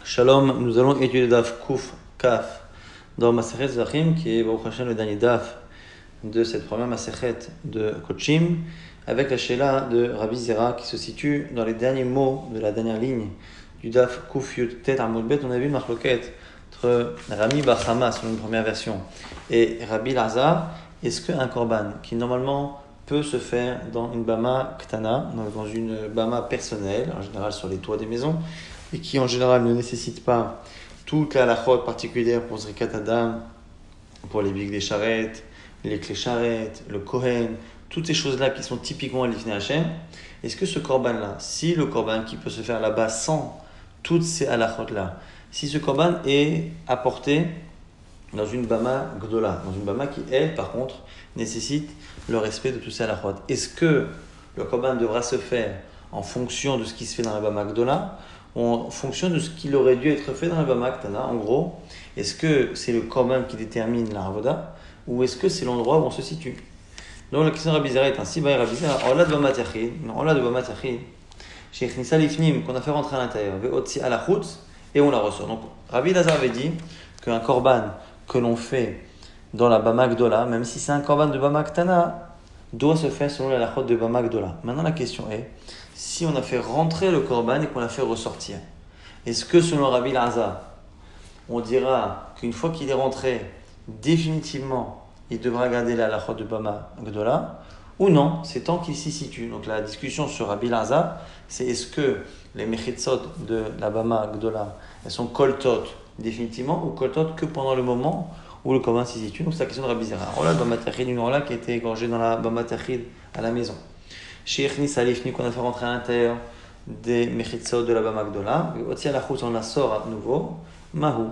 Shalom, nous allons étudier Daf Kuf Kaf dans Masechet Zvachim, qui est Baruch Hashem le dernier Daf de cette première Masechet de Kochim, avec la Sheila de Rabbi Zera qui se situe dans les derniers mots de la dernière ligne du Daf Kuf Yud Tet Amud Bet. On a vu une marloquette entre Rami Bar Chama, selon une première version, et Rabbi Lazar. Est-ce qu'un korban qui normalement peut se faire dans une bama ktana, dans une bama personnelle, en général sur les toits des maisons, et qui en général ne nécessite pas toute la halachot particulière pour Zrikat Adam, pour les bigs des charrettes, les clés charrettes, le kohen, toutes ces choses-là qui sont typiquement à l'Ifnei Hashem, est-ce que ce korban-là, si le korban qui peut se faire là-bas sans toutes ces halachot-là, si ce korban est apporté dans une bama gdola, dans une bama qui, elle, par contre, nécessite le respect de tous ces halachot, est-ce que le korban devra se faire en fonction de ce qui se fait dans la bama gdola, en fonction de ce qu'il aurait dû être fait dans la bama ktana? En gros, est-ce que c'est le korban qui détermine la avoda, ou est-ce que c'est l'endroit où on se situe? Donc la question de Rabbi Zera est ainsi, Rabbi Zera, on l'a de bama tachid, Sheikh Nissa Lifnim, qu'on a fait rentrer à l'intérieur, ve'otsi à la chutz, et on la ressort. Donc Rabbi Lazar avait dit qu'un korban que l'on fait dans la bama gdola, même si c'est un korban de bama ktana, doit se faire selon la halachot de bama gdola. Maintenant la question est, si on a fait rentrer le korban et qu'on l'a fait ressortir, est-ce que selon Rabbi Lazar, on dira qu'une fois qu'il est rentré, définitivement, il devra garder la halachot de bama gdola, ou non, c'est tant qu'il s'y situe. Donc la discussion sur Rabbi Lazar, c'est est-ce que les mechitzot de la bama gdola, elles sont koltot définitivement ou koltot que pendant le moment où le korban s'y situe. Donc c'est la question de Rabbi Zera. On a le bama tachid, une orla qui a été égorgée dans la bama tachid à la maison. Sheikh Nissa Lifnim, qu'on a fait rentrer à l'intérieur des mechitzot de la bama gdola, aussi à la chousse, on la sort à nouveau. Mahou.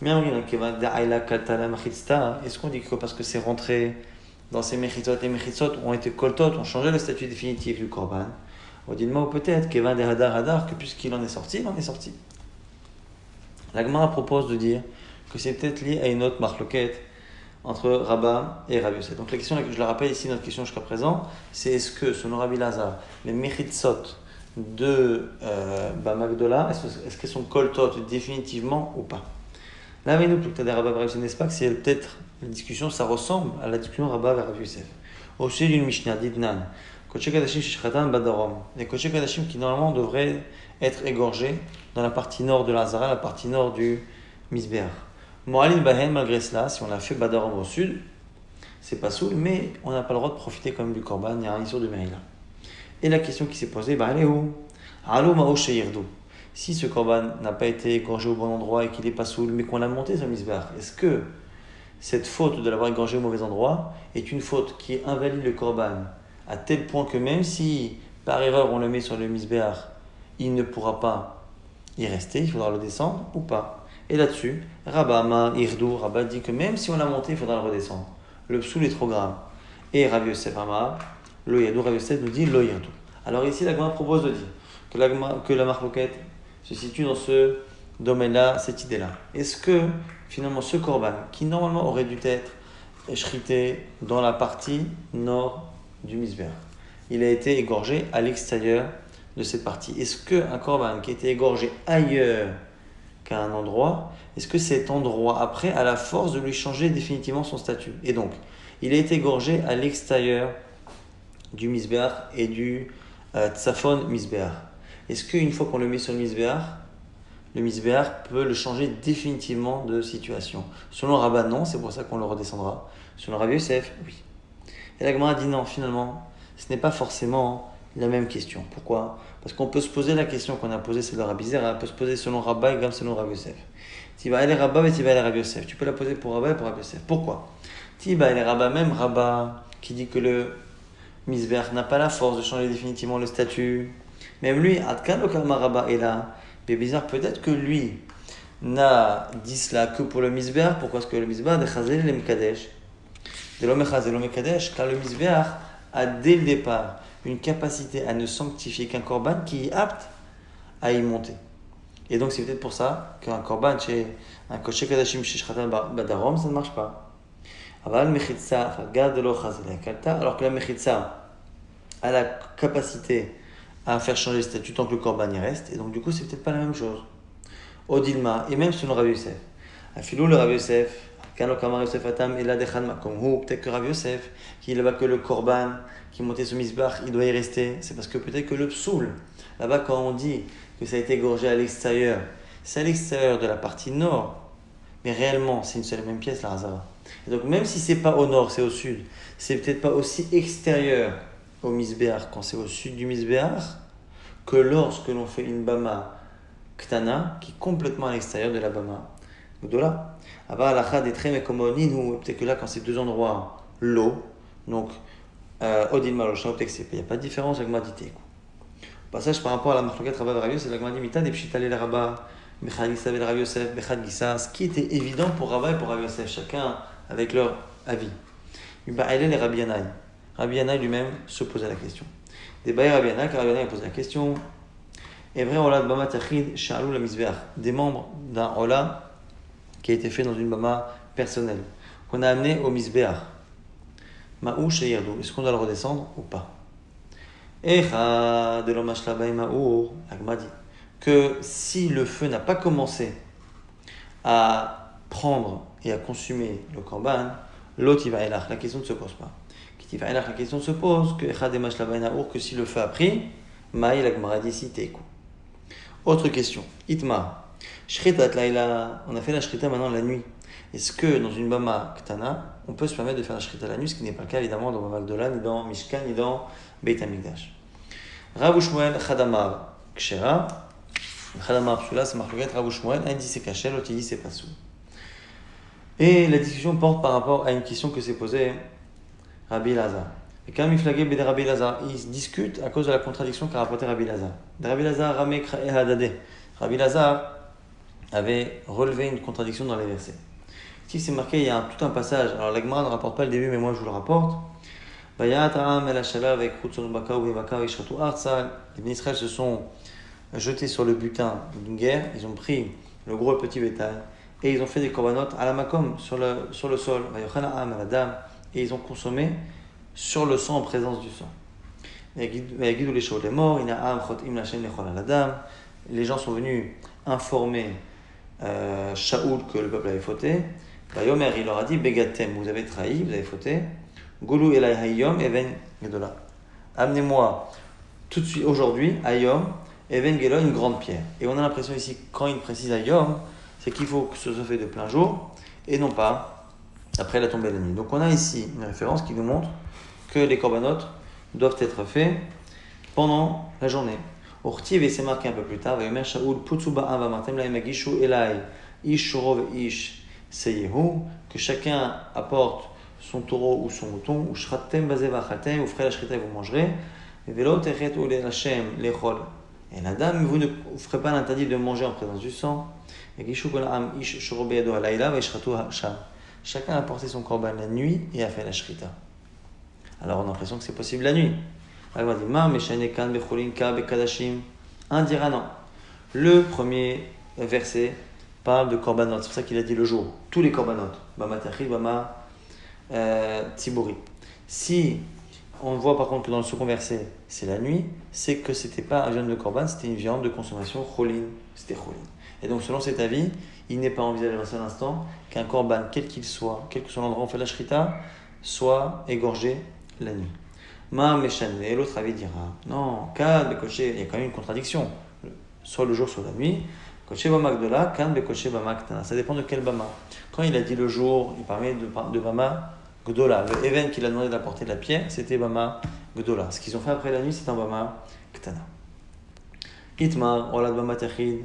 Est-ce qu'on dit que parce que c'est rentré dans ces mechitzot, les mechitzot ont été koltot, ont changé le statut définitif du korban? On dit ou peut-être que puisqu'il en est sorti, il en est sorti. La Gemara propose de dire que c'est peut-être lié à une autre marloquette entre Rabba et Rabbi Yosef. Donc la question, je la rappelle ici, notre question jusqu'à présent, c'est est-ce que, selon Rabbi Lazar, les mechitzot de bama gdola, est-ce qu'elles sont koltot définitivement ou pas? Là, mais nous, plutôt des Rabba et Rabbi Yosef, n'est-ce pas que c'est peut-être une discussion, ça ressemble à la discussion Rabba et Rabbi Yosef. Au sujet d'une Mishnah, d'Idnan, Koché Kadashim Shishchatan Badarom, les Koché Kadashim qui normalement devraient être égorgés dans la partie nord de l'Azara, la partie nord du Misbeach. Mo'alin Bahen, malgré cela, si on l'a fait Badarom au sud, c'est pas soul, mais on n'a pas le droit de profiter quand même du korban, il y a un issur de Meila. Et la question qui s'est posée, elle est où? Alou Ma'o Sheyirdu. Si ce korban n'a pas été égorgé au bon endroit et qu'il n'est pas soul, mais qu'on l'a monté sur Misbeach, est-ce que cette faute de l'avoir égorgé au mauvais endroit est une faute qui invalide le korban à tel point que même si par erreur on le met sur le Misbeach, il ne pourra pas y rester, il faudra le descendre ou pas? Et là-dessus, Rabba dit que même si on l'a monté, il faudra le redescendre. Le psoul est trop grave. Et Rabbi Yosef Amar, lo yadou, Rabbi Yosef nous dit lo yadou. Alors ici, la Gemara propose de dire que la marloquette se situe dans ce domaine-là, cette idée-là. Est-ce que finalement ce korban, qui normalement aurait dû être shrité dans la partie nord du Misbeach, il a été égorgé à l'extérieur de cette partie? Est-ce qu'un korban qui a été égorgé ailleurs qu'à un endroit, est-ce que cet endroit après a la force de lui changer définitivement son statut? Et donc, il a été égorgé à l'extérieur du Misbeach et du Tzafon Misbeach. Est-ce qu'une fois qu'on le met sur le Misbeach peut le changer définitivement de situation? Selon Rabba, non, c'est pour ça qu'on le redescendra. Selon Rabbi Yosef, oui. Et la Gemara dit non, finalement, ce n'est pas forcément la même question. Pourquoi? Parce qu'on peut se poser la question qu'on a posée, c'est le Rabbi Zera, on peut se poser selon Rabba et selon Rabbi Yosef. Tiba el Rabba et Tiba el Rabbi Yosef. Tu peux la poser pour Rabba et pour Rabbi Yosef. Pourquoi? Tiba el Rabba, même Rabba, qui dit que le Misbeach n'a pas la force de changer définitivement le statut. Même lui, Adkan Okalma Rabba est là. Mais bizarre, peut-être que lui n'a dit cela que pour le Misbeach. Pourquoi est-ce que le Misbeach de Chazel le Mekadesh? De l'homme Chazel le Mekadesh, car le Misbeach a dès le départ une capacité à ne sanctifier qu'un korban qui est apte à y monter. Et donc c'est peut-être pour ça qu'un korban chez un koché kadashim chez Shchatan Badarom, ça ne marche pas. Alors que la mechitza a la capacité à faire changer le statut tant que le korban y reste, et donc du coup c'est peut-être pas la même chose. Odilma, et même selon Rabbi Yosef. Afilou le Rabbi Yosef, Kano Kamar Yosef Atam, Ela Dechan Makom Hu, peut-être que Rabbi Yosef, qui là-bas que le Korban, qui montait ce misbach, il doit y rester. C'est parce que peut-être que le psoul, là-bas quand on dit que ça a été égorgé à l'extérieur, c'est à l'extérieur de la partie nord, mais réellement c'est une seule et même pièce, la Hazara. Et donc même si c'est pas au nord, c'est au sud, c'est peut-être pas aussi extérieur au misbéach quand c'est au sud du misbéach que lorsque l'on fait une bama ktana qui est complètement à l'extérieur de la bama gdola. Aba alacha des traits mais comme peut-être que là quand c'est deux endroits l'eau, donc odin malosha, peut-être qu'il n'y a pas de différence avec madité. Passage par rapport à la marloquette Rabba et Rabbi Yosef, c'est la Gemara Mita des Pshitale le Rabba, Bechad Gissa et Rabbi Yosef, Bechad Gissa, ce qui était évident pour Rabba et pour Rabbi Yosef, chacun avec leur avis. Uba'ele et Rabbi Yanaï. Rabbi Yanaï lui-même se posait la question. Des Baï Rabbi Yanaï, car Rabbi Yanaï posait la question. Et vrai, Ola de Bama Tachid, Sha'alou la Misbeach, des membres d'un Ola qui a été fait dans une Bama personnelle, qu'on a amené au Misbeach. Ma'ou Sheyardou, est-ce qu'on doit le redescendre ou pas? Echa de l'Omash Labaï Ma'our, l'Agma dit que si le feu n'a pas commencé à prendre et à consumer le korban, l'autre va elach, la question ne se pose pas. Qui va elach, la question se pose que Echa de l'Omash Labaï Ma'our, que si le feu a pris, Maï l'Agma dit si teku. Autre question, Itma, Shritat Laïla, on a fait la Shrita maintenant la nuit. Est-ce que dans une Bama Ktana, on peut se permettre de faire la Shrita la nuit, ce qui n'est pas le cas évidemment dans Bama Gdola, ni dans Mishkan, ni dans Beit HaMikdash. Rav Shmuel Chadamar Kshera, Chadamar Psula, c'est marqué Rav Shmuel, un dit c'est caché, l'autre dit c'est pas sous. Et la discussion porte par rapport à une question que s'est posée Rabbi Elazar. Et quand il flaguait Bede Rabbi Elazar, ils discutent à cause de la contradiction qu'a rapporté Rabbi Elazar. Rabbi Elazar Ramé Krae Hadade. Rabbi Elazar avait relevé une contradiction dans les versets. Si c'est marqué, il y a tout un passage. Alors la Gemara ne rapporte pas le début, mais moi je vous le rapporte. Les Israël se sont jetés sur le butin d'une guerre, ils ont pris le gros et le petit bétail et ils ont fait des korbanot à la makom sur le sol, et ils ont consommé sur le sang en présence du sang. Les gens sont venus informer Shaoul que le peuple avait fauté. Il leur a dit Begatem, vous avez trahi, vous avez fauté. Goulou elay hayom even gedola. Amenez-moi tout de suite aujourd'hui hayom even gedola, une grande pierre. Et on a l'impression ici quand il précise hayom, c'est qu'il faut que ce soit fait de plein jour et non pas après la tombée de la nuit. Donc on a ici une référence qui nous montre que les korbanot doivent être faits pendant la journée. Ortiv, et c'est marqué un peu plus tard, Vayomer Shaoul Putsuba Avamatem la Magishu Elai Ish Shorov Ish Seyehu, que chacun apporte son taureau ou son mouton, ou shratem bazé vachatem, vous ferez la shrita et vous mangerez. Et velo techet ou le Hashem lechol. Et la dame, vous ne ferez pas l'interdit de manger en présence du sang. Et gishu kol am ish shorobe yado halayla va yishratu hasham. Chacun a porté son korban la nuit et a fait la shrita. Alors on a l'impression que c'est possible la nuit. Alors on dit ma meshane kan becholin ka bekadashim. Un dira non. Le premier verset parle de korbanot. C'est pour ça qu'il a dit le jour. Tous les korbanot. Bama tachid, bama Tzibouri. Si on voit par contre que dans le second verset c'est la nuit, c'est que c'était pas un viande de korban, c'était une viande de consommation cholin, c'était cholin. Et donc selon cet avis, il n'est pas envisagé un seul instant qu'un korban, quel qu'il soit, quel que soit l'endroit où on fait la shrita, soit égorgé la nuit. Ma meshane, et l'autre avis dira non, kad bekoché, il y a quand même une contradiction, soit le jour, soit la nuit. Koché bama gdola, kan bekoché bama ktana. Ça dépend de quel bama. Quand il a dit le jour, il parlait de bama Gdola. Le even qu'il a demandé d'apporter de la pierre, c'était Bama Gdola. Ce qu'ils ont fait après la nuit, c'est un Bama Ktana. Itmar, Ola de Bama Tachid.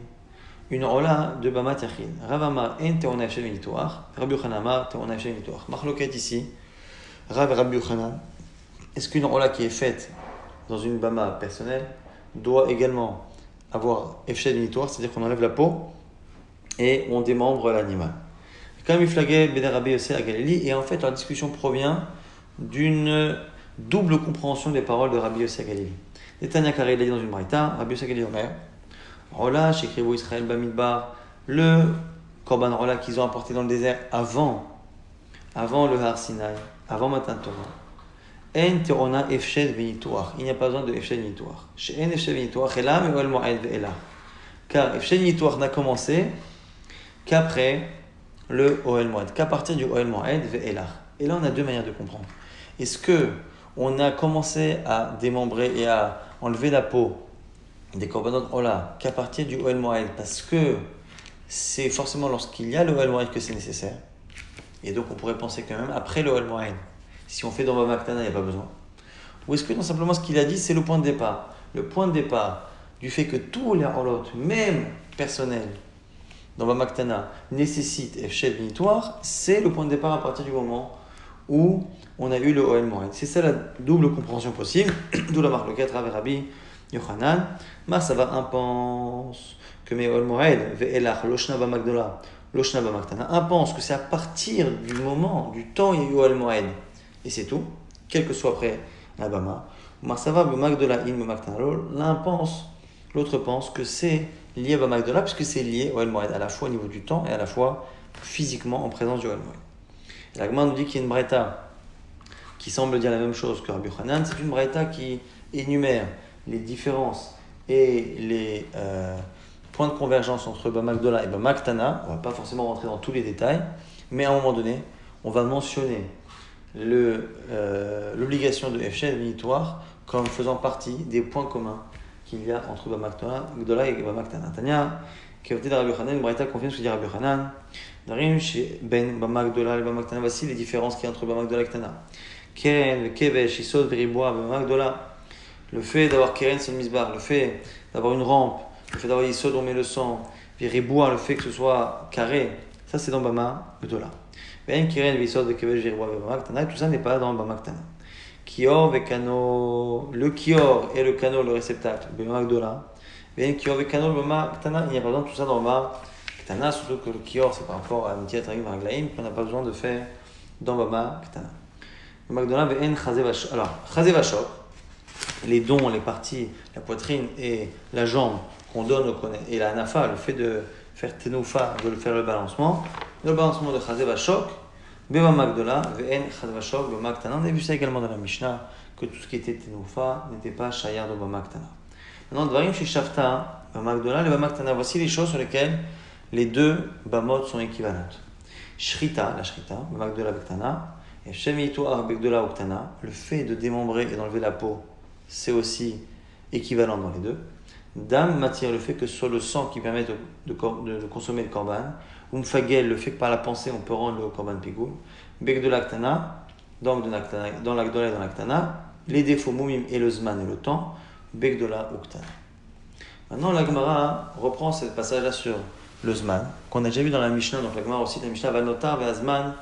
Une Ola de Bama Tachid. Ravama en teona Hashem Yituach. Rabbi Yochanan Amar teona Hashem Yituach. Marloquette ici. Rav Rabbi Yochanan. Est-ce qu'une Ola qui est faite dans une Bama personnelle doit également avoir Efshed Yituach, c'est-à-dire qu'on enlève la peau et on démembre l'animal? Comme il flaguait Beder Rabbi Yosef à Galilée, et en fait leur discussion provient d'une double compréhension des paroles de Rabbi Yosef à Galilée. Netanya Karé l'a dit dans une braïta, Rabbi Yosef à Galilée Omer, Rola, Shekrivo Israël Bamidbar, le Korban Rola qu'ils ont apporté dans le désert avant le Har Sinai, avant Matan Torah. En Terona Efshed Venituach, il n'y a pas besoin de Efshed Venituach. Chez En Efshed Venituach, Elam et El Moed Ve'elah. Car Efshen Yitoar n'a commencé qu'après le Ohel Moed, qu'à partir du Ohel Moed ve'elach. Et là, on a deux manières de comprendre. Est-ce que on a commencé à démembrer et à enlever la peau des korbanot Ola qu'à partir du Ohel Moed, parce que c'est forcément lorsqu'il y a le Ohel Moed que c'est nécessaire. Et donc, on pourrait penser quand même après le Ohel Moed, si on fait dans Bamaktana, il n'y a pas besoin. Ou est-ce que non simplement ce qu'il a dit, c'est le point de départ? Le point de départ du fait que tous les holot, même personnels, dans Bamaktana, nécessitent Efshet Binitoire, c'est le point de départ à partir du moment où on a eu le Ohel Moed. C'est ça la double compréhension possible, d'où la marque le 4 avec Rabbi Yochanan. Marsava un pense que mes Ohel Moed, ve'elach, loshna b'magdola, loshna b'maktana. Un pense que c'est à partir du moment, du temps où il y a eu Ohel Moed. Et c'est tout, quel que soit après la Bama. Marsava b'magdola in b'maktana. L'autre pense que c'est lié à Bamagdola, puisque c'est lié au Ohel Moed, à la fois au niveau du temps et à la fois physiquement en présence du Ohel Moed. La Gemara nous dit qu'il y a une braïta qui semble dire la même chose que Rabbi Yochanan. C'est une braïta qui énumère les différences et les points de convergence entre Bamagdola et Bamaktana. On ne va pas forcément rentrer dans tous les détails, mais à un moment donné, on va mentionner l'obligation de Efshet Binitoire comme faisant partie des points communs qu'il y a entre Bamagdola et Bamaktana. Tania, qui a été de Rabbi Yochanan, une braïta confirme ce que dit Rabbi Yochanan. Darim chez Ben Bamagdola et Bamaktana, voici les différences qu'il y a entre Bamagdola et Ktana. Keren, le Kevesh, Isod, Veribois, Bamagdola. Le fait d'avoir Keren sur le Misbar, le fait d'avoir une rampe, le fait d'avoir Isod, on met le sang, Veribois, le fait que ce soit carré, ça c'est dans Bamagdola. Ben Keren, Isod, Kevesh, Veribois, Bamaktana, tout ça n'est pas dans Bamaktana. Kior, Vekano, le Kior et le Kano, le réceptacle, Bamagdola. Ben Kior, Vekano, Bamaktana, il n'y a pas besoin de tout ça dans Bamaktana, surtout que le Kior c'est par rapport à Mitiat Ragim Raglaim, qu'on n'a pas besoin de faire dans Bamaktana. Bamagdola, Ven Chazé Vachok. Alors, Chazé Vachok, les dons, les parties, la poitrine et la jambe qu'on donne au Kohen, et la nafa, le fait de faire tenoufa, de faire le balancement de Chazé Vachok, Bamagdola, Ven Chazé Vachok, Bamaktana. On a vu ça également dans la Mishnah, que tout ce qui était tenoufa n'était pas shayar de Bamaktana. Maintenant, Dvarim chez Shafta, Bamagdola et Bamaktana, voici les choses sur lesquelles les deux bamot sont équivalentes. Shrita, la Shrita, Bamagdola Bektana, et Shemitoar Bekdola Uktana, le fait de démembrer et d'enlever la peau, c'est aussi équivalent dans les deux. Dam, matière, le fait que ce soit le sang qui permet de consommer le korban. Umfagel, le fait que par la pensée on peut rendre le korban pigoul. Bekdola Ktana, dans l'Akdola et dans l'Aktana, les défauts Moumim et le Zman et le temps, Bekdola Uktana. Maintenant, la Gemara reprend ce passage-là sur le Zman, qu'on a déjà vu dans la Mishnah. Donc la Gemara aussi, la Mishnah va notar, Ve'azman,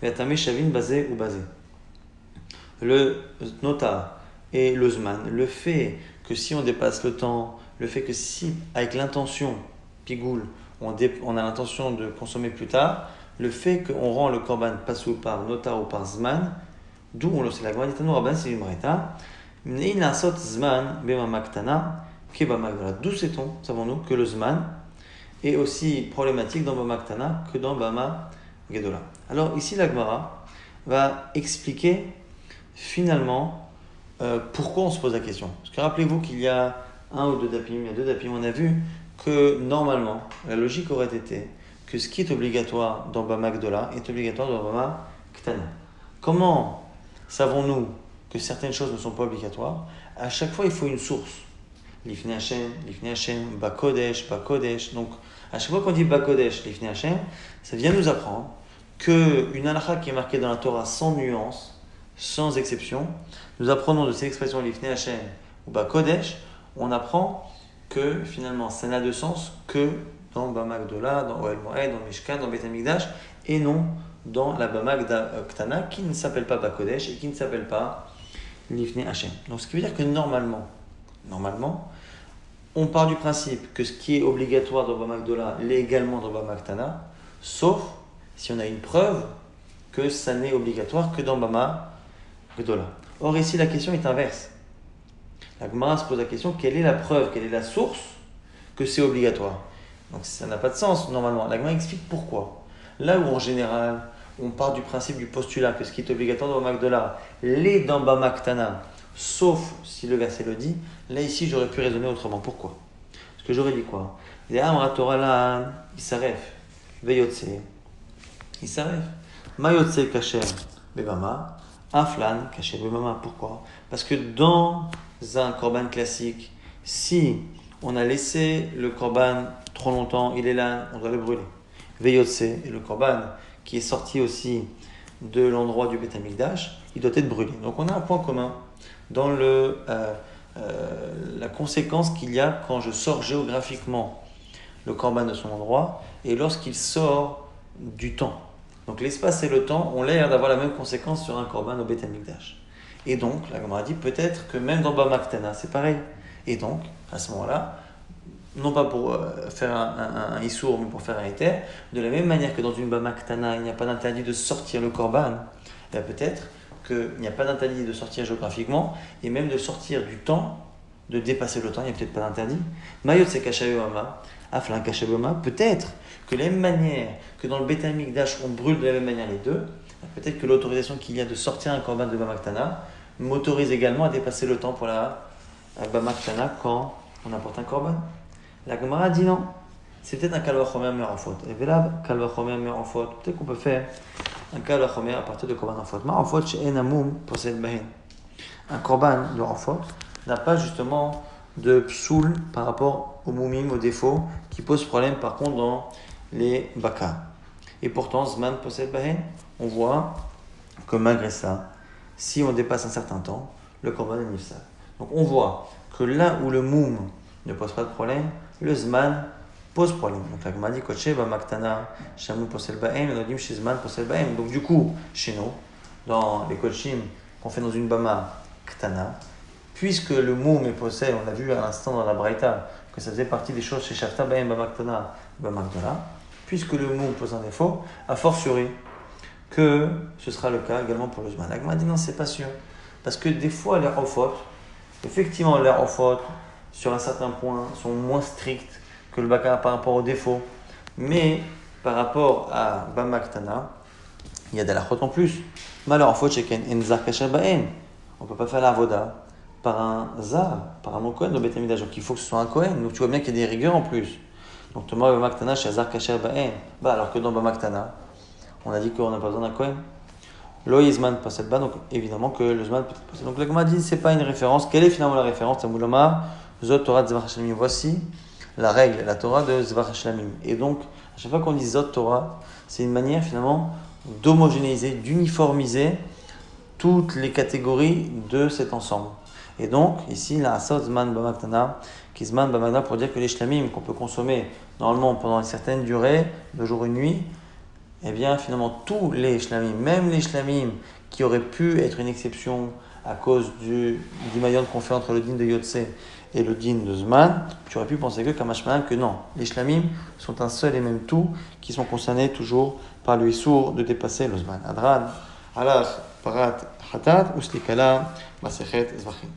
Ve'atame Shavin, basé ou basé. Le notar et le Zman, le fait que si on dépasse le temps, le fait que si, avec l'intention, pigoul, on a l'intention de consommer plus tard, le fait qu'on rend le korban passou par notar ou par Zman, d'où on le sait, la Gemara dit Tano Rabban, c'est une braïta, Neina sot Zman, Bemamaktana, Kebamagdola. D'où sait-on, savons-nous, que le Zman est aussi problématique dans Bamaktana que dans Bamagedola. Alors ici, la Gemara va expliquer finalement pourquoi on se pose la question. Parce que rappelez-vous qu'il y a un ou deux dapim, on a vu que normalement, la logique aurait été que ce qui est obligatoire dans Bamagdola est obligatoire dans Bamaktana. Comment savons-nous que certaines choses ne sont pas obligatoires? À chaque fois, il faut une source. Lifnei Hashem, Bakodesh. Donc, à chaque fois qu'on dit Bakodesh, Lifnei Hashem, ça vient nous apprendre qu'une halakha qui est marquée dans la Torah sans nuance, sans exception, nous apprenons de ces expressions Lifnei Hashem ou Bakodesh, on apprend que finalement ça n'a de sens que dans Bamagdola, dans Ohel Moed, dans Mishkan, dans Beit HaMikdash, et non dans la Bamaktana qui ne s'appelle pas Bakodesh et qui ne s'appelle pas Lifnei Hashem. Donc ce qui veut dire que normalement, on part du principe que ce qui est obligatoire dans Bamagdola l'est également dans Bamaktana, sauf si on a une preuve que ça n'est obligatoire que dans Bamagdola. Or ici la question est inverse. La Gemara se pose la question, quelle est la preuve, quelle est la source que c'est obligatoire? Donc ça n'a pas de sens normalement. La Gemara explique pourquoi. Là où en général on part du principe du postulat que ce qui est obligatoire dans Bamagdola l'est dans Bamaktana, sauf si le verset le dit, là ici j'aurais pu raisonner autrement. Pourquoi? Parce que j'aurais dit quoi? Amra Torah lan, Isaref, Veyotse, Isaref. Ma Yotse Kacher Bebama, Aflan Kacher Bebama. Pourquoi? Parce que dans un korban classique, si on a laissé le korban trop longtemps, il est là, on doit le brûler. Veyotse, et le korban qui est sorti aussi de l'endroit du Beth Amikdash, il doit être brûlé. Donc on a un point commun dans la conséquence qu'il y a quand je sors géographiquement le korban de son endroit et lorsqu'il sort du temps. Donc l'espace et le temps ont l'air d'avoir la même conséquence sur un korban au Beth Amikdash. Et donc, la Gemara dit peut-être que même dans Bama Ktana, c'est pareil. Et donc, à ce moment-là, non pas pour faire un issour, mais pour faire un éther, de la même manière que dans une Bama Ktana, il n'y a pas d'interdit de sortir le korban, peut-être qu'il n'y a pas d'interdit de sortir géographiquement, et même de sortir du temps, de dépasser le temps, il n'y a peut-être pas d'interdit. Mayot c'est Kashavema, Aflin Kashavema, peut-être que de la même manière que dans le Beth Amikdash, on brûle de la même manière les deux, peut-être que l'autorisation qu'il y a de sortir un korban de Bama Ktana m'autorise également à dépasser le temps pour la Bama Ktana quand on apporte un korban. La Gemara dit non, c'est peut-être un kalvachomer merafot. Et là, kalvachomer merafot, peut-être qu'on peut faire un kalvachomer à partir de korban merafot. Merafot chez Enamum possède bahin. Un korban de merafot n'a pas justement de psoul par rapport au moumim, au défaut, qui pose problème par contre dans les baka. Et pourtant, Zman possède bahin, on voit que malgré ça, si on dépasse un certain temps, le korban est nifsal. Donc on voit que là où le moum ne pose pas de problème, le Zman pose problème. Donc la Gemara dit Koche, Bamaktana, Shamu posel Bahem, on dit chez Zman posel Bahem. Donc du coup, chez nous, dans les Kochim qu'on fait dans une Bama Ktana, puisque le moum est posé, on l'a vu à l'instant dans la Braïta, que ça faisait partie des choses chez Shafta Bahem, Bamaktana, Bamakdala, puisque le moum pose un défaut, a fortiori que ce sera le cas également pour le Zman. La Gemara dit non, c'est pas sûr. Parce que des fois, les Rofot, effectivement, les Rofot, sur un certain point, sont moins stricts que le Baka par rapport au défaut. Mais par rapport à Bama Ktana, il y a des halachot en plus. Malheur en faute, c'est un zar kasher ba'en. On ne peut pas faire la voda par un zar, par un non-kohen au Beth Amikdash. Donc il faut que ce soit un kohen. Donc tu vois bien qu'il y a des rigueurs en plus. Donc Thomas Bama Ktana, c'est un zar kasher ba'en. Alors que dans Bama Ktana, on a dit qu'on n'a pas besoin d'un kohen. Lo Yizman possède pas, donc évidemment que le Zman peut être possède. Donc la Gemara dit c'est pas une référence. Quelle est finalement la référence? Tamoulama, Zot Torah de Zvach Hashlamim. Voici la règle, la Torah de Zvach Hashlamim. Et donc, à chaque fois qu'on dit Zot Torah, c'est une manière finalement d'homogénéiser, d'uniformiser toutes les catégories de cet ensemble. Et donc, ici, la Asot Zman Bamaktana, qui Zman Bamaktana pour dire que les Shlamim qu'on peut consommer normalement pendant une certaine durée, 2 jours, 1 nuit, eh bien, finalement, tous les shlamim, même les shlamim qui auraient pu être une exception à cause du maillon qu'on fait entre le din de Yotse et le din de Zman, tu aurais pu penser que Kamashman, que non. Les shlamim sont un seul et même tout qui sont concernés toujours par le issour de dépasser le Zman. Adran, alach, parat, hatat, uslikala, masechet, zvachim.